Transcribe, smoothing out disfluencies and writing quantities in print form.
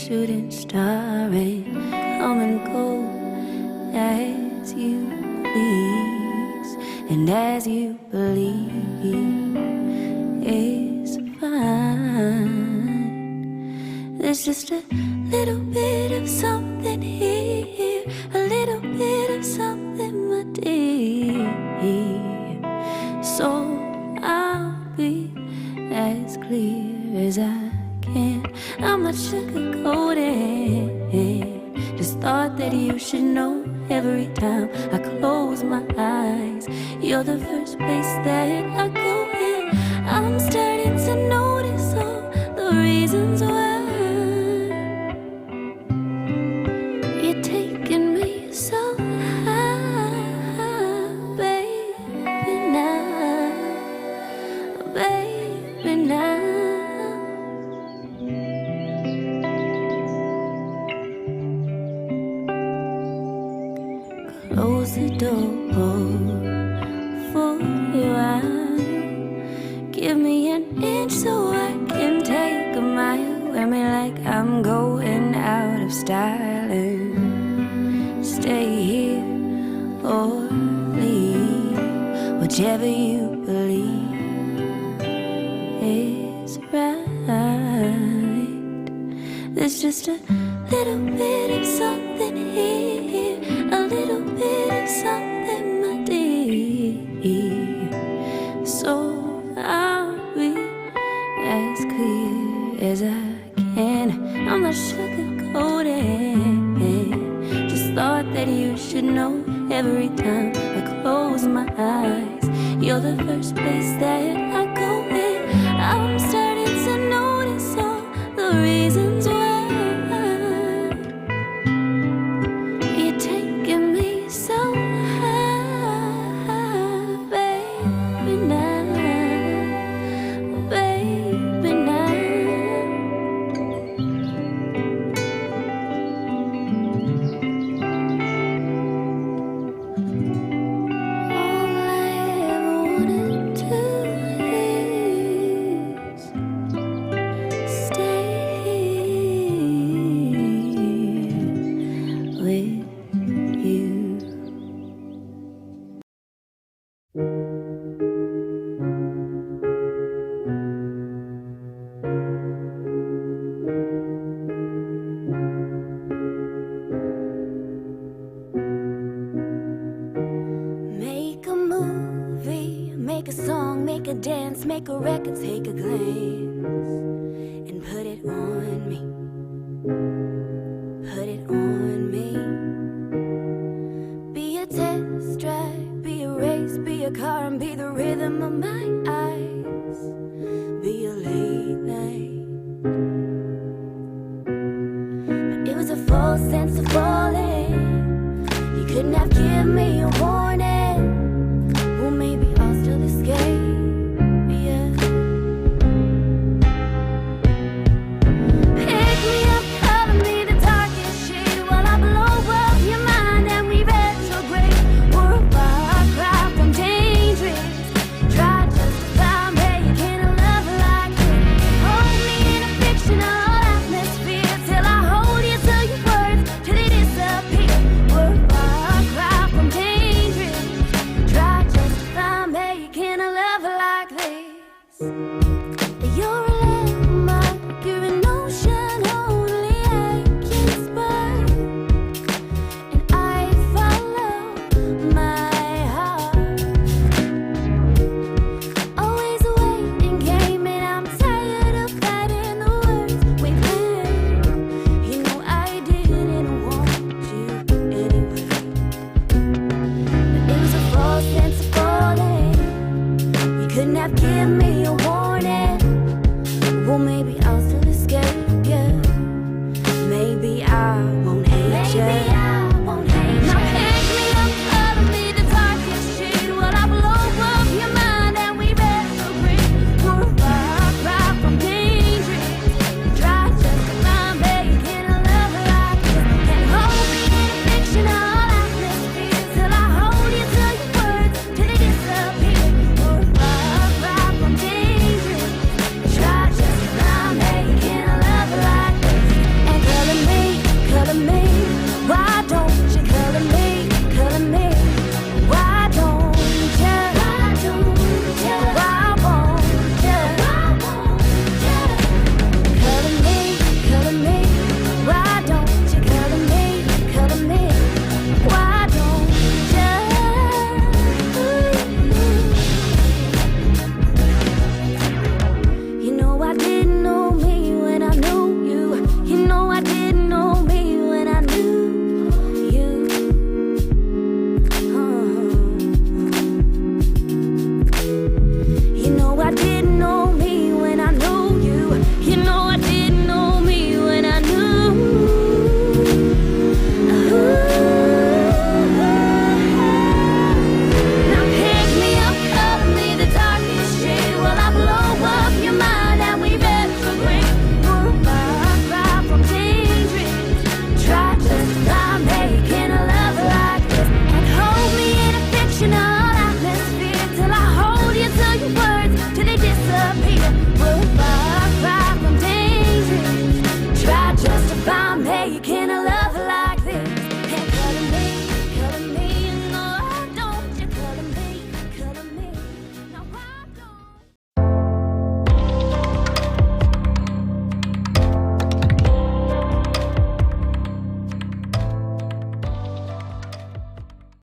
shooting star and come and go as you please, and as you believe is fine. There's just a little bit of something here, a little bit of something, my dear. So I'll be as clear as I can. I'm not sugarcoating. Just thought that you should know every time I close my eyes. You're the first place that I go in. I'm starting to notice all the reasons why you're taking me so high, baby, now, baby, now. Close the door for you. Give me an inch so I can take a mile. Wear me like I'm going out of style, and stay here or leave, whichever you believe is right. There's just a little bit of something here, a little bit of something, my dear. So I'll be as clear as I can. I'm not sugarcoating. Just thought that you should know every time I close my eyes. You're the first place that I go in. I'm starting to notice all the reasons why you're taking me so high, baby, now, baby, now. All I ever wanted to is stay here with you. Make a movie, make a song, make a dance, make a record, take a glance and put it on me. Put it on me. Be a test drive, be a race, be a car, and be the rhythm of my eyes. Be a late night. But it was a false sense of falling. You couldn't have given me a warning. Well, maybe I'll still escape. Yeah. Pick me up, color me the darkest shade while I blow up your mind and we retrograde. We're a far cry from dangerous. Try to justify me, you can't love like this. Hold me in a fictional atmosphere till I hold you to your words till they disappear. We're a far cry from dangerous. Try to justify me, you can't love like this. You're a landmark, you're an ocean only I can spot, and I follow my heart. Always a waiting game, and I'm tired of fighting the words we planned. You know I didn't want you anyway, but it was a false sense of falling. You couldn't have given me a warning. Well, maybe